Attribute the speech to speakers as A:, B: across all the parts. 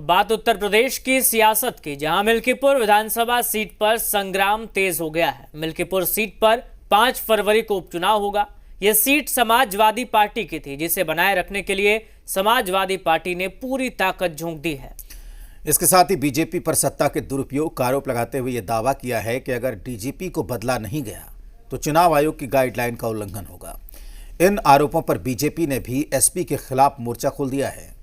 A: बात उत्तर प्रदेश की सियासत की, जहां मिल्कीपुर विधानसभा सीट पर संग्राम तेज हो गया है। मिल्कीपुर सीट पर 5 फरवरी को उपचुनाव होगा। यह सीट समाजवादी पार्टी की थी, जिसे बनाए रखने के लिए समाजवादी पार्टी ने पूरी ताकत झोंक दी है।
B: इसके साथ ही बीजेपी पर सत्ता के दुरुपयोग का आरोप लगाते हुए यह दावा किया है कि अगर डीजीपी को बदला नहीं गया तो चुनाव आयोग की गाइडलाइन का उल्लंघन होगा। इन आरोपों पर बीजेपी ने भी एसपी के खिलाफ मोर्चा खोल दिया है।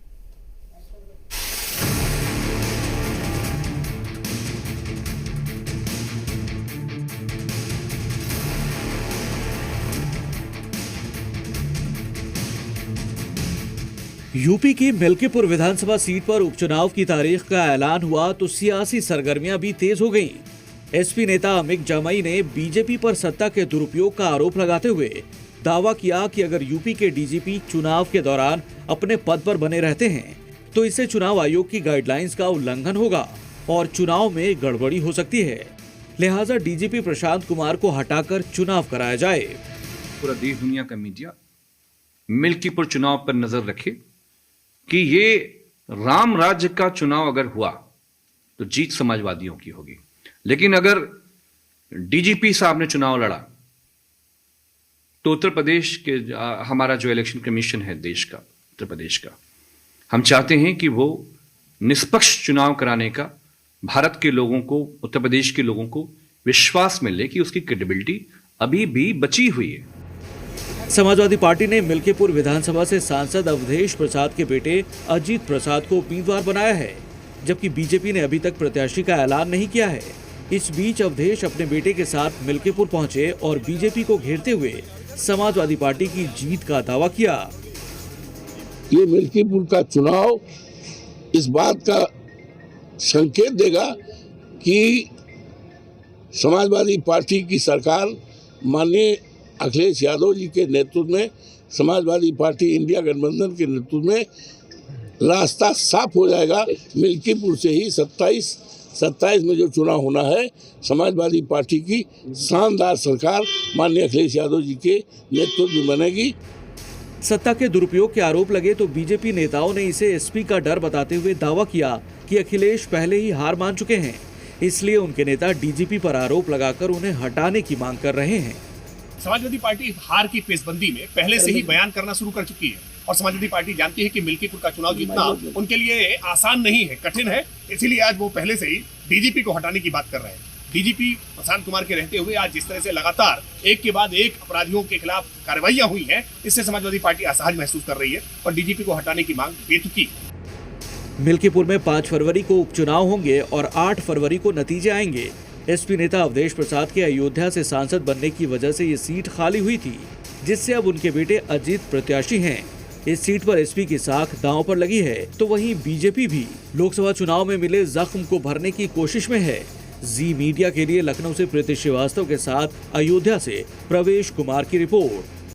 C: यूपी की मिल्कीपुर विधानसभा सीट पर उपचुनाव की तारीख का ऐलान हुआ तो सियासी सरगर्मियां भी तेज हो गईं। एसपी नेता अमित जमाई ने बीजेपी पर सत्ता के दुरुपयोग का आरोप लगाते हुए दावा किया कि अगर यूपी के डीजीपी चुनाव के दौरान अपने पद पर बने रहते हैं तो इससे चुनाव आयोग की गाइडलाइंस का उल्लंघन होगा और चुनाव में गड़बड़ी हो सकती है। लिहाजा डीजीपी प्रशांत कुमार को हटाकर चुनाव कराया जाए।
D: पूरा देश दुनिया का मीडिया मिल्कीपुर चुनाव पर नजर रखे कि ये राम राज्य का चुनाव अगर हुआ तो जीत समाजवादियों की होगी, लेकिन अगर डीजीपी साहब ने चुनाव लड़ा तो उत्तर प्रदेश के हमारा जो इलेक्शन कमीशन है देश का, उत्तर प्रदेश का, हम चाहते हैं कि वो निष्पक्ष चुनाव कराने का भारत के लोगों को, उत्तर प्रदेश के लोगों को विश्वास मिले कि उसकी क्रेडिबिलिटी अभी भी बची हुई है।
C: समाजवादी पार्टी ने मिल्कीपुर विधानसभा से सांसद अवधेश प्रसाद के बेटे अजीत प्रसाद को उम्मीदवार बनाया है, जबकि बीजेपी ने अभी तक प्रत्याशी का ऐलान नहीं किया है। इस बीच अवधेश अपने बेटे के साथ मिल्कीपुर पहुंचे और बीजेपी को घेरते हुए समाजवादी पार्टी की जीत का दावा किया।
E: ये मिल्कीपुर का चुनाव इस बात का संकेत देगा कि समाजवादी पार्टी की सरकार माननीय अखिलेश यादव जी के नेतृत्व में, समाजवादी पार्टी इंडिया गठबंधन के नेतृत्व में रास्ता साफ हो जाएगा। मिल्कीपुर से ही 27 में जो चुनाव होना है, समाजवादी पार्टी की शानदार सरकार माननीय अखिलेश यादव जी के नेतृत्व में बनेगी।
C: सत्ता के दुरुपयोग के आरोप लगे तो बीजेपी नेताओं ने इसे एसपी का डर बताते हुए दावा किया कि अखिलेश पहले ही हार मान चुके हैं, इसलिए उनके नेता डीजीपी पर आरोप लगाकर उन्हें हटाने की मांग कर रहे हैं।
F: समाजवादी पार्टी हार की पेशबंदी में पहले से ही बयान करना शुरू कर चुकी है और समाजवादी पार्टी जानती है कि मिल्कीपुर का चुनाव जीतना उनके लिए आसान नहीं है, कठिन है। इसीलिए आज वो पहले से ही डीजीपी को हटाने की बात कर रहे हैं। डीजीपी प्रशांत कुमार के रहते हुए आज जिस तरह से लगातार एक के बाद एक अपराधियों के खिलाफ कार्रवाइयां हुई हैं, इससे समाजवादी पार्टी असहज महसूस कर रही है और डीजीपी को हटाने की मांग बेतुकी।
C: मिल्कीपुर में 5 फरवरी को उपचुनाव होंगे और 8 फरवरी को नतीजे आएंगे। एसपी नेता अवधेश प्रसाद के अयोध्या से सांसद बनने की वजह से ये सीट खाली हुई थी, जिससे अब उनके बेटे अजीत प्रत्याशी हैं। इस सीट पर एसपी की साख दांव पर लगी है, तो वहीं बीजेपी भी लोकसभा चुनाव में मिले जख्म को भरने की कोशिश में है। जी मीडिया के लिए लखनऊ से प्रीति श्रीवास्तव के साथ अयोध्या से प्रवेश कुमार की रिपोर्ट।